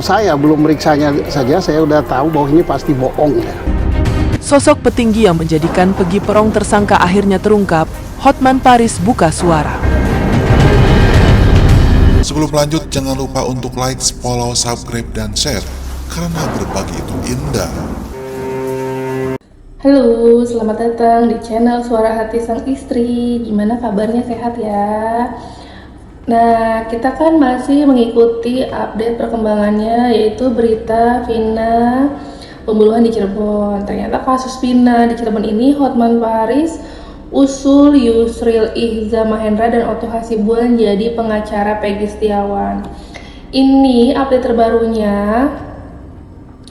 Saya belum meriksanya saja, saya udah tahu bahwa ini pasti bohong ya. Sosok petinggi yang menjadikan Peggy Perong tersangka akhirnya terungkap. Hotman Paris buka suara. Sebelum lanjut, jangan lupa untuk like, follow, subscribe, dan share. Karena berbagi itu indah. Halo, selamat datang di channel Suara Hati Sang Istri. Gimana kabarnya, sehat ya? Nah, kita kan masih mengikuti update perkembangannya, yaitu berita Vina pembunuhan di Cirebon. Ternyata kasus Vina di Cirebon ini, Hotman Paris usul Yusril Ihza Mahendra dan Otto Hasibuan jadi pengacara Peggy Setiawan. Ini update terbarunya.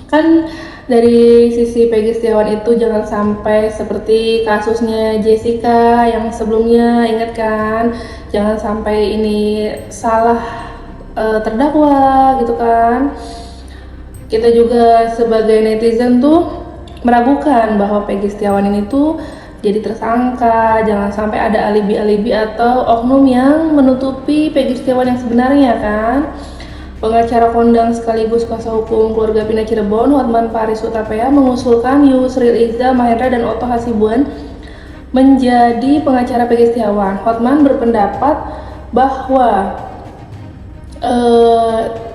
Kan dari sisi Peggy Setiawan itu jangan sampai seperti kasusnya Jessica yang sebelumnya, ingat kan? Jangan sampai ini salah terdakwa gitu kan. Kita juga sebagai netizen tuh meragukan bahwa Peggy Setiawan ini tuh jadi tersangka. Jangan sampai ada alibi-alibi atau oknum yang menutupi Peggy Setiawan yang sebenarnya kan. Pengacara kondang sekaligus kuasa hukum keluarga Vina Cirebon, Hotman Paris Hutapea, mengusulkan Yusril Ihza Mahendra dan Otto Hasibuan menjadi pengacara Peggy Setiawan. Hotman berpendapat bahwa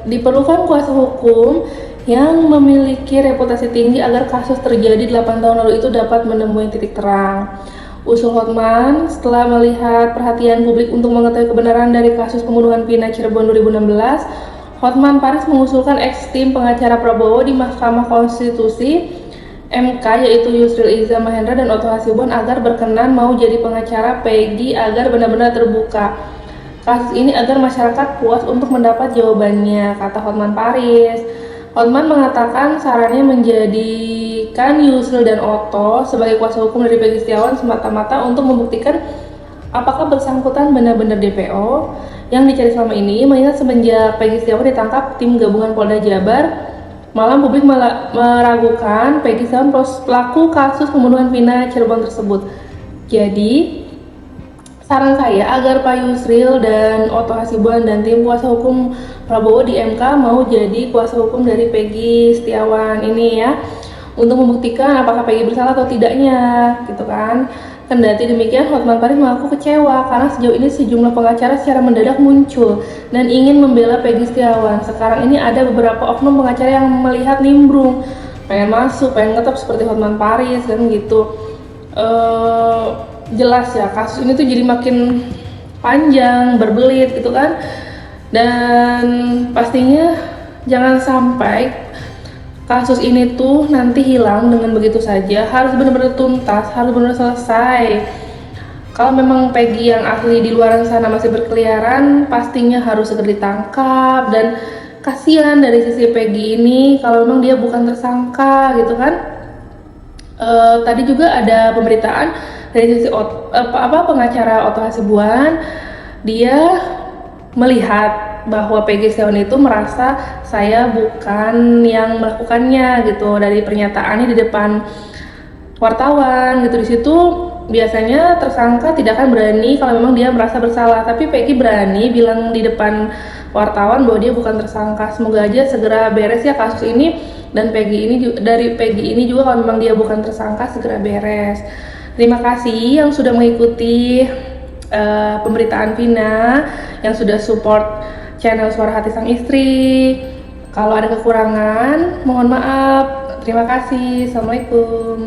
diperlukan kuasa hukum yang memiliki reputasi tinggi agar kasus terjadi 8 tahun lalu itu dapat menemui titik terang. Usul Hotman setelah melihat perhatian publik untuk mengetahui kebenaran dari kasus pembunuhan Vina Cirebon 2016, Hotman Paris mengusulkan ex-tim pengacara Prabowo di Mahkamah Konstitusi MK, yaitu Yusril Ihza Mahendra dan Otto Hasibuan, agar berkenan mau jadi pengacara Peggy agar benar-benar terbuka kasus ini agar masyarakat puas untuk mendapat jawabannya, kata Hotman Paris. Hotman mengatakan sarannya menjadikan Yusril dan Otto sebagai kuasa hukum dari Peggy Setiawan semata-mata untuk membuktikan apakah bersangkutan benar-benar DPO yang dicari selama ini, mengingat semenjak Peggy Setiawan ditangkap tim gabungan Polda Jabar, malam publik meragukan Peggy Setiawan pelaku kasus pembunuhan Vina Cirebon tersebut. Jadi, saran saya agar Pak Yusril dan Otto Hasibuan dan tim kuasa hukum Prabowo di MK mau jadi kuasa hukum dari Peggy Setiawan ini ya, untuk membuktikan apakah Peggy bersalah atau tidaknya, gitu kan. Kendati demikian, Hotman Paris mengaku kecewa karena sejauh ini sejumlah pengacara secara mendadak muncul dan ingin membela Peggy Setiawan. Sekarang ini ada beberapa oknum pengacara yang melihat nimbrung, pengen masuk, pengen ngetop seperti Hotman Paris kan gitu. Jelas ya, kasus ini tuh jadi makin panjang, berbelit gitu kan. Dan pastinya jangan sampai kasus ini tuh nanti hilang dengan begitu saja. Harus benar-benar tuntas, harus benar-benar selesai. Kalau memang Peggy yang asli di luar sana masih berkeliaran, pastinya harus segera ditangkap. Dan kasihan dari sisi Peggy ini kalau memang dia bukan tersangka gitu kan. Tadi juga ada pemberitaan dari sisi pengacara Otto Hasibuan, dia melihat bahwa Peggy Setiawan itu merasa saya bukan yang melakukannya gitu dari pernyataannya di depan wartawan gitu. Di situ biasanya tersangka tidak akan berani kalau memang dia merasa bersalah, tapi Peggy berani bilang di depan wartawan bahwa dia bukan tersangka. Semoga aja segera beres ya kasus ini, dan Peggy ini juga kalau memang dia bukan tersangka segera beres. Terima kasih yang sudah mengikuti pemberitaan Vina, yang sudah support channel Suara Hati Sang Istri. Kalau ada kekurangan, mohon maaf. Terima kasih. Assalamualaikum.